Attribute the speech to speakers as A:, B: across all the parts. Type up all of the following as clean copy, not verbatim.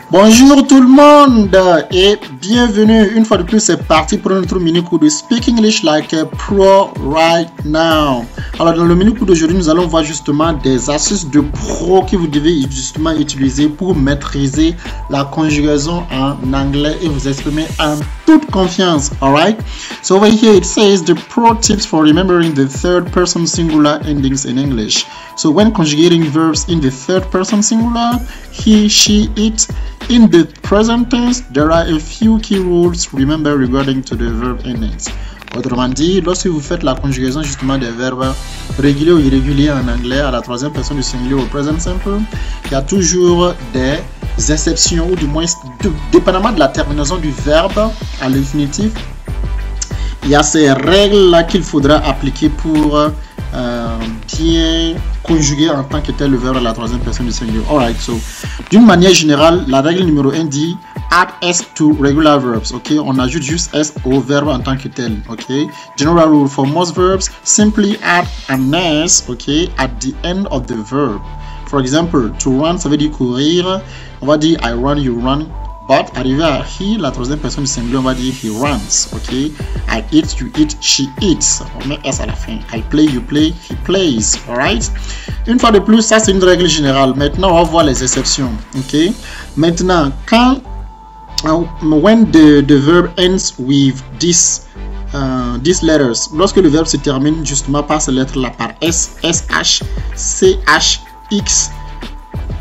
A: Bonjour tout le monde et bienvenue. Une fois de plus, c'est parti pour notre mini cours de Speak English like a pro right now. Alors dans le mini cours d'aujourd'hui, nous allons voir justement des astuces de pro que vous devez justement utiliser pour maîtriser la conjugaison en anglais et vous exprimer en toute confiance. Alright? So over here it says the pro tips for remembering the third person singular endings in English. So when conjugating verbs in the third person singular, he, she, it, in the present tense, there are a few key rules remember regarding to the verb endings. Autrement dit, lorsque vous faites la conjugaison justement des verbes réguliers ou irréguliers en anglais à la troisième personne du singulier au present simple, il y a toujours des exceptions ou du moins, dépendamment de la terminaison du verbe à l'infinitif, il y a ces règles-là qu'il faudra appliquer pour bien conjuguer en tant que tel le verbe à la troisième personne du singulier. Alright, so d'une manière générale, la règle numéro 1 dit add s to regular verbs. Ok, on ajoute juste s au verbe en tant que tel. Ok, general rule for most verbs, simply add an s. Ok, at the end of the verb. For example, to run, ça veut dire courir. On va dire I run, you run. But arrivé à he, la troisième personne du singulier, on va dire he runs. Ok, I eat, you eat, she eats. On met s à la fin. I play, you play, he plays. Alright. Une fois de plus, ça c'est une règle générale. Maintenant, on va voir les exceptions. Ok. Maintenant, quand when the verb ends with these letters, lorsque le verbe se termine justement par ces lettres là, par s, sh, ch, x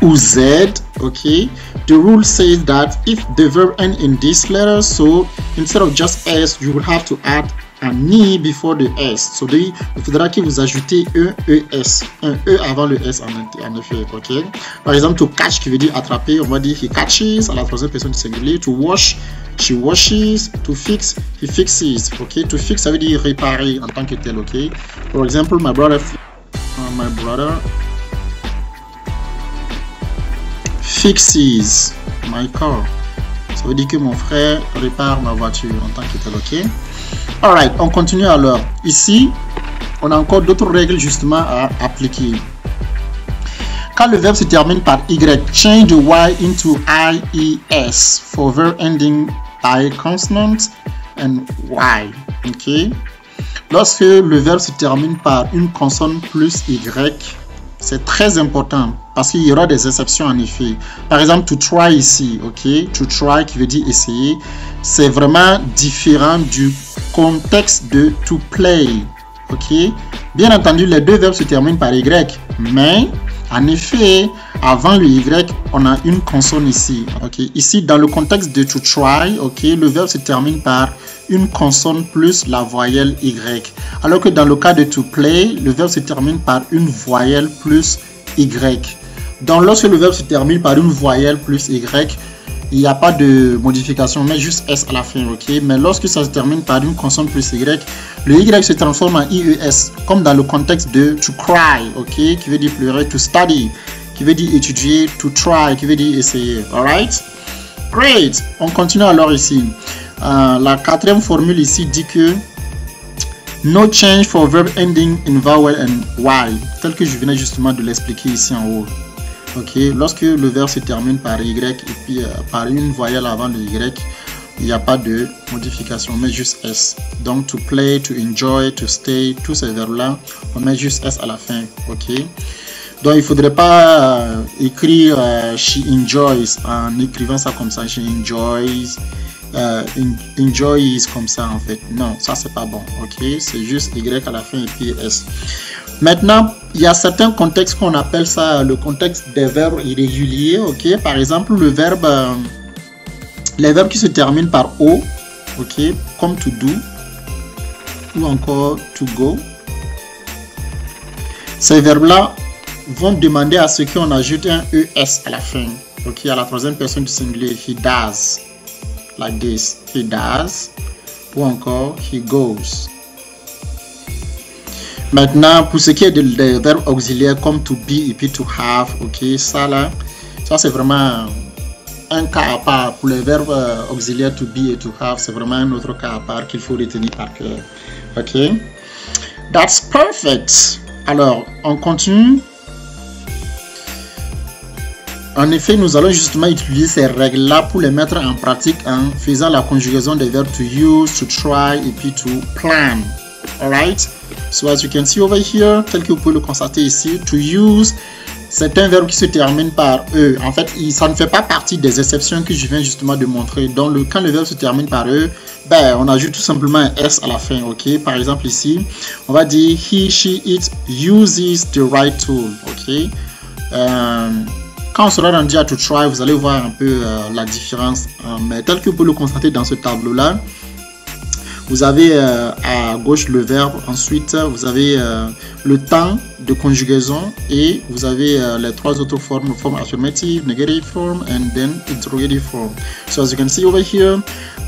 A: ou z, okay, the rule says that if the verb ends in these letters, so instead of just s, you will have to add an i before the s. So il faudra que vous ajoutez un e avant le s en effet, ok. Par exemple, to catch qui veut dire attraper, on va dire he catches à la troisième personne du singulier. To wash, she washes. To fix, he fixes. Ok, to fix ça veut dire réparer en tant que tel, ok. For example, my brother fixes my car. Ça veut dire que mon frère répare ma voiture en tant que tel, ok. Alright, on continue alors. Ici, on a encore d'autres règles justement à appliquer. Quand le verbe se termine par y, change the y into ies for verb ending by consonant and y. Ok. Lorsque le verbe se termine par une consonne plus y, c'est très important parce qu'il y aura des exceptions en effet. Par exemple, to try ici, ok, to try qui veut dire essayer, c'est vraiment différent du contexte de to play, ok. Bien entendu, les deux verbes se terminent par y, mais en effet, avant le y, on a une consonne ici, ok. Ici, dans le contexte de to try, ok, le verbe se termine par une consonne plus la voyelle y. Alors que dans le cas de to play, le verbe se termine par une voyelle plus y. Donc lorsque le verbe se termine par une voyelle plus y, il n'y a pas de modification, mais juste s à la fin, ok. Mais lorsque ça se termine par une consonne plus y, le y se transforme en ies, comme dans le contexte de to cry, ok, qui veut dire pleurer, to study, qui veut dire étudier, to try, qui veut dire essayer. Alright? Great! On continue alors ici. La quatrième formule ici dit que no change for verb ending in vowel and y, tel que je venais justement de l'expliquer ici en haut. Ok, lorsque le verbe se termine par y et puis par une voyelle avant le y, il n'y a pas de modification, on met juste s. Donc to play, to enjoy, to stay, tous ces verbes là, on met juste s à la fin. Ok. Donc il ne faudrait pas écrire she enjoys en écrivant ça comme ça, she enjoys. Enjoy is comme ça en fait. Non, ça c'est pas bon. Ok, c'est juste y à la fin et puis s. Maintenant, il y a certains contextes qu'on appelle ça le contexte des verbes irréguliers. Ok, par exemple les verbes qui se terminent par o. Ok, comme to do ou encore to go. Ces verbes là vont demander à ce qu'on ajoute un es à la fin. Ok, à la troisième personne du singulier. He does. Like this, he does, ou encore he goes. Maintenant, pour ce qui est des verbes auxiliaires comme to be et puis to have, ok, ça là, ça c'est vraiment un cas à part. Pour les verbes auxiliaires to be et to have, c'est vraiment un autre cas à part qu'il faut retenir par cœur. Ok, that's perfect. Alors, on continue. En effet, nous allons justement utiliser ces règles-là pour les mettre en pratique en faisant la conjugaison des verbes to use, to try et puis to plan. Alright? So as you can see over here, tel que vous pouvez le constater ici, to use, c'est un verbe qui se termine par E. En fait, ça ne fait pas partie des exceptions que je viens justement de montrer. Donc, quand le verbe se termine par E, ben, on ajoute tout simplement un S à la fin. Ok? Par exemple, ici, on va dire he, she, it uses the right tool. Ok? Quand on sera rendu à to try, vous allez voir un peu la différence. Mais tel que vous pouvez le constater dans ce tableau-là, vous avez à gauche le verbe, ensuite vous avez le temps de conjugaison et vous avez les trois autres formes, form affirmative, negative form and then interrogative form. So as you can see over here,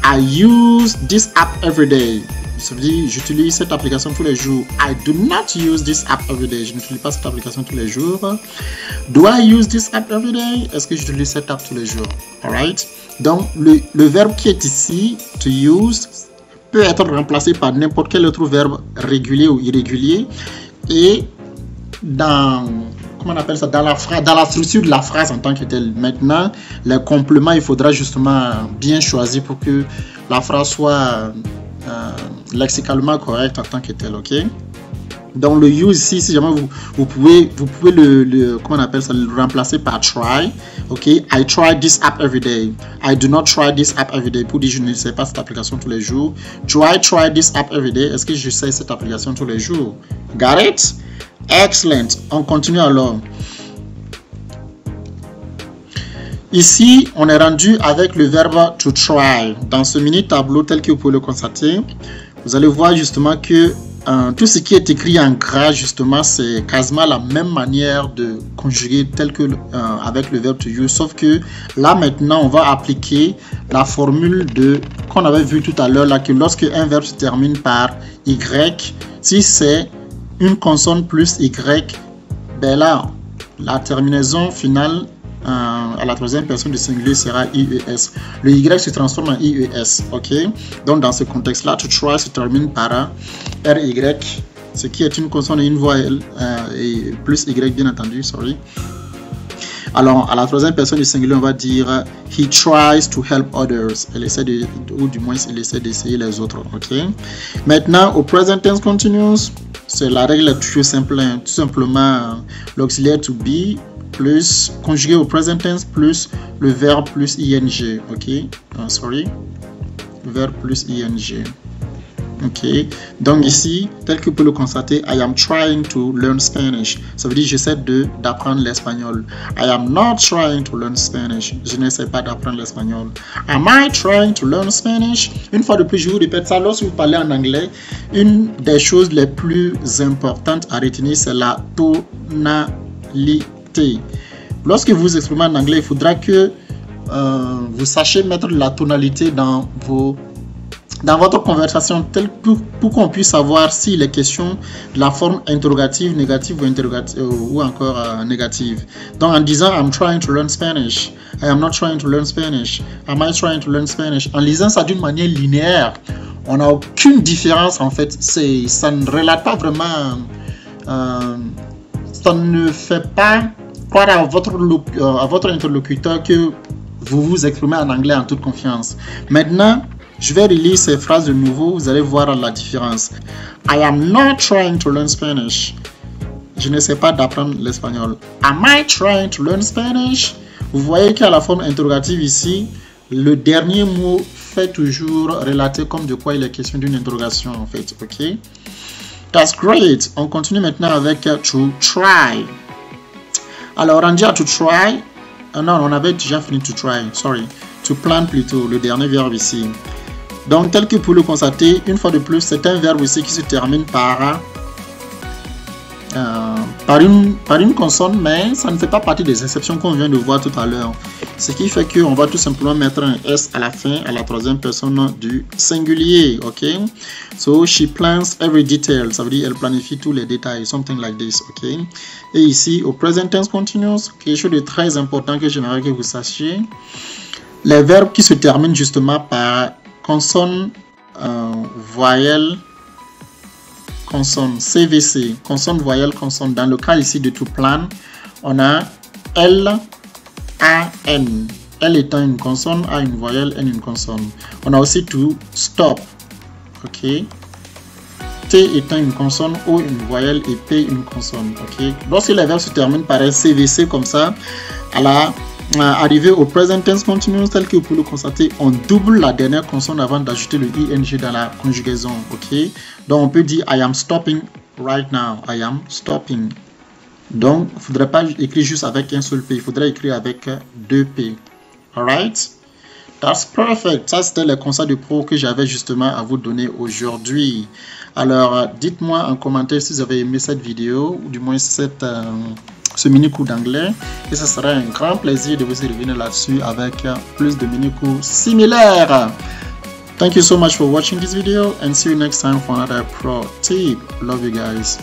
A: I use this app every day. Ça veut dire j'utilise cette application tous les jours. I do not use this app every day. Je n'utilise pas cette application tous les jours. Do I use this app every day? Est-ce que j'utilise cette app tous les jours? Alright. Donc le verbe qui est ici, to use, peut être remplacé par n'importe quel autre verbe régulier ou irrégulier et dans, comment on appelle ça, dans la structure de la phrase en tant que telle. Maintenant, les compléments, il faudra justement bien choisir pour que la phrase soit lexicalement correcte en tant que telle, ok? Donc le use ici, si jamais vous pouvez comment on appelle ça, le remplacer par try. Ok, I try this app every day. I do not try this app every day. Pour dire je ne sais pas cette application tous les jours. Do I try this app every day? Est-ce que je sais cette application tous les jours? Got it? Excellent. On continue alors. Ici, on est rendu avec le verbe to try. Dans ce mini tableau tel que vous pouvez le constater, vous allez voir justement que tout ce qui est écrit en gras, justement, c'est quasiment la même manière de conjuguer tel que avec le verbe to use, sauf que là maintenant, on va appliquer la formule qu'on avait vu tout à l'heure, là, que lorsque un verbe se termine par y, si c'est une consonne plus y, ben là, la terminaison finale à la troisième personne du singulier sera IES. Le Y se transforme en IES. Ok? Donc, dans ce contexte-là, to try se termine par RY, ce qui est une consonne et une voyelle, et plus Y, bien entendu. Sorry. Alors, à la troisième personne du singulier, on va dire he tries to help others. Elle essaie ou du moins, il essaie d'essayer les autres. Ok? Maintenant, au present tense continuous, c'est la règle toujours simple, hein, tout simplement l'auxiliaire to be plus conjugué au present tense plus le verbe plus ing. Ok, sorry, verbe plus ing. Ok, donc ici, tel que vous pouvez le constater, I am trying to learn Spanish. Ça veut dire j'essaie d'apprendre l'espagnol. I am not trying to learn Spanish. Je n'essaie pas d'apprendre l'espagnol. Am I trying to learn Spanish? Une fois de plus, je vous répète ça. Lorsque vous parlez en anglais, une des choses les plus importantes à retenir, c'est la tonalité. Lorsque vous vous exprimez en anglais, il faudra que vous sachiez mettre de la tonalité dans votre conversation, pour qu'on puisse savoir s'il est question de la forme interrogative, négative ou encore négative. Donc en disant I'm trying to learn Spanish, I am not trying to learn Spanish, am I trying to learn Spanish, en lisant ça d'une manière linéaire, on n'a aucune différence en fait. Ça ne relate pas vraiment, ça ne fait pas croire à votre interlocuteur que vous vous exprimez en anglais en toute confiance. Maintenant, je vais relire ces phrases de nouveau, vous allez voir la différence. I am not trying to learn Spanish. Je n'essaie pas d'apprendre l'espagnol. Am I trying to learn Spanish? Vous voyez qu'à la forme interrogative ici, le dernier mot fait toujours relater comme de quoi il est question d'une interrogation en fait. Ok? That's great. On continue maintenant avec to try. Alors, rendu à to try, non, on avait déjà fini to try, sorry, to plan plutôt, le dernier verbe ici. Donc, tel que vous pouvez le constater, une fois de plus, c'est un verbe ici qui se termine par une consonne, mais ça ne fait pas partie des exceptions qu'on vient de voir tout à l'heure. Ce qui fait qu'on va tout simplement mettre un S à la fin, à la troisième personne du singulier, ok? So, she plans every detail, ça veut dire elle planifie tous les détails, something like this, ok? Et ici, au present tense continuous, quelque chose de très important que j'aimerais que vous sachiez, les verbes qui se terminent justement par consonne, voyelle, consonne, CVC, consonne, voyelle, consonne. Dans le cas ici de to plan, on a L, A, N. L étant une consonne, A une voyelle, N une consonne. On a aussi to stop. Ok. T étant une consonne, O une voyelle et P une consonne. Ok. Lorsque les verbes se terminent par un CVC comme ça, à la arrivé au present tense continuous tel que vous pouvez le constater, on double la dernière consonne avant d'ajouter le ing dans la conjugaison. Ok. Donc on peut dire I am stopping right now. I am stopping. Donc il ne faudrait pas écrire juste avec un seul P, il faudrait écrire avec 2 P. Alright. That's perfect. Ça, c'était le conseil de pro que j'avais justement à vous donner aujourd'hui. Alors, dites-moi en commentaire si vous avez aimé cette vidéo, ou du moins ce mini-cours d'anglais. Et ce sera un grand plaisir de vous y revenir là-dessus avec plus de mini-cours similaires. Thank you so much for watching this video and see you next time for another pro tip. Love you guys.